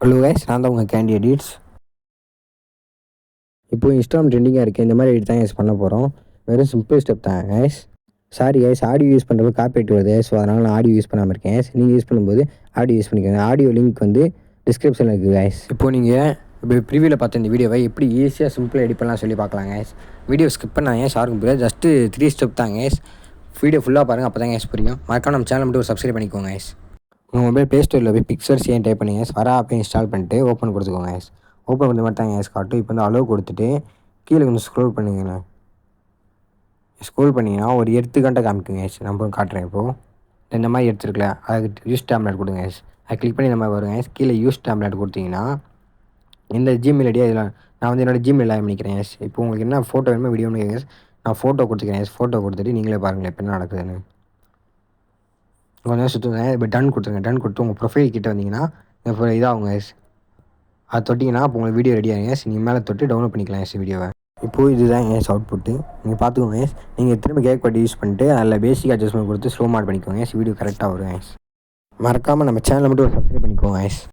Hello guys, நான் தான் உங்கள் கேண்டி எடிட்ஸ். இப்போ இன்ஸ்டாகிராம் ட்ரெண்டிங்காக இருக்குது. இந்த மாதிரி எடிட் தான் கைஸ் பண்ண போகிறோம். வெறும் சிம்பிள் ஸ்டெப் தான் guys. Sorry guys, audio use பண்ணுறது காப்பிரைட் வருது. ஸோ அதனால் நான் ஆடியோ யூஸ் பண்ணாமல் இருக்கேன். நீங்கள் யூஸ் பண்ணும்போது ஆடியோ யூஸ் பண்ணிக்கோங்க. ஆடியோ லிங்க் வந்து டிஸ்கிரிப்ஷனில் இருக்குது கைஸ். இப்போ நீங்கள் இப்போ ப்ரிவியூவில் பார்த்த இந்த வீடியோவை எப்படி ஈஸியாக சிம்பிளாக எடிட் பண்ணலாம் சொல்லி பார்க்கலாம் கைஸ். வீடியோ ஸ்கிப் பண்ணாங்க கைஸ், யாருக்கும் புரியாது. ஜஸ்ட்டு 3 ஸ்டெப் தான் கைஸ். வீடியோ ஃபுல்லாக பாருங்கள், அப்போ தான் கைஸ் புரியும். மறக்காம நம்ம சேனல் மட்டும் ஒரு சப்ஸ்கிரைப் பண்ணிக்கோங்க கைஸ். உங்கள் மொபைல் ப்ளே ஸ்டோரில் போய் பிக்சர்ஸ் ஏன் டைப் பண்ணி கைஸ், வர ஆப்பை இன்ஸ்டால் பண்ணிட்டு ஓப்பன் கொடுத்துக்கோங்க கைஸ். ஓப்பன் பண்ணி மட்டும் தான் கைஸ் காட்டும். இப்போ வந்து அலோவ் கொடுத்துட்டு கீழே கொஞ்சம் ஸ்க்ரோல் பண்ணிங்கண்ணே. ஸ்க்ரோல் பண்ணிங்கன்னா ஒரு எடுத்துக்காட்டை காமிக்குங்க கைஸ். நம்ம காட்டுறேன் இப்போது. இந்த மாதிரி எடுத்துருக்கல, அதுக்கு யூஸ் டேப்லெட் கொடுங்க கைஸ். அதை கிளிக் பண்ணி நம்ம வருங்க கைஸ். கீழே யூஸ் டேப்லெட் கொடுத்தீங்கன்னா இந்த ஜிமெயில் ஐடியா இதில் நான் வந்து என்னோடய ஜிமெயில் ஆட் பண்ணிக்கிறேன் கைஸ். இப்போ உங்களுக்கு என்ன ஃபோட்டோ வேணுமோ வீடியோ வேணுமோ கைஸ், நான் ஃபோட்டோ கொடுத்துக்கிறேன் கைஸ். ஃபோட்டோ கொடுத்துட்டு நீங்களே பாருங்களேன் இப்போ என்ன நடக்குதுன்னு. கொஞ்சம் சுற்றுங்க. இப்போ டன் கொடுத்துருங்க. டன் கொடுத்து உங்கள் ப்ரொஃபைல் கிட்டே வந்தீங்கன்னா இப்போ இதாகுங்க கைஸ். அது தொட்டிங்கன்னா அப்போ உங்களுக்கு வீடியோ ரெடி ஆகும் கைஸ். நீங்கள் மேலே தொட்டு டவுன்லோட் பண்ணிக்கலாம் கைஸ் வீடியோவை. இப்போது இதுதான் கைஸ் அவுட்புட்டு. நீங்கள் பார்த்துக்கோங்க கைஸ். நீங்கள் திரும்ப கேக் பட்டி யூஸ் பண்ணிட்டு அதில் பேசிக் அட்ஜஸ்ட்மெண்ட் கொடுத்து ஸ்லோ மாட் பண்ணிக்கோங்க கைஸ். வீடியோ கரெக்டாக வரும் கைஸ். மறக்காமல் நம்ம சேனலை மட்டும் ஒரு சப்ஸ்கிரைப் பண்ணிக்கோங்க கைஸ்.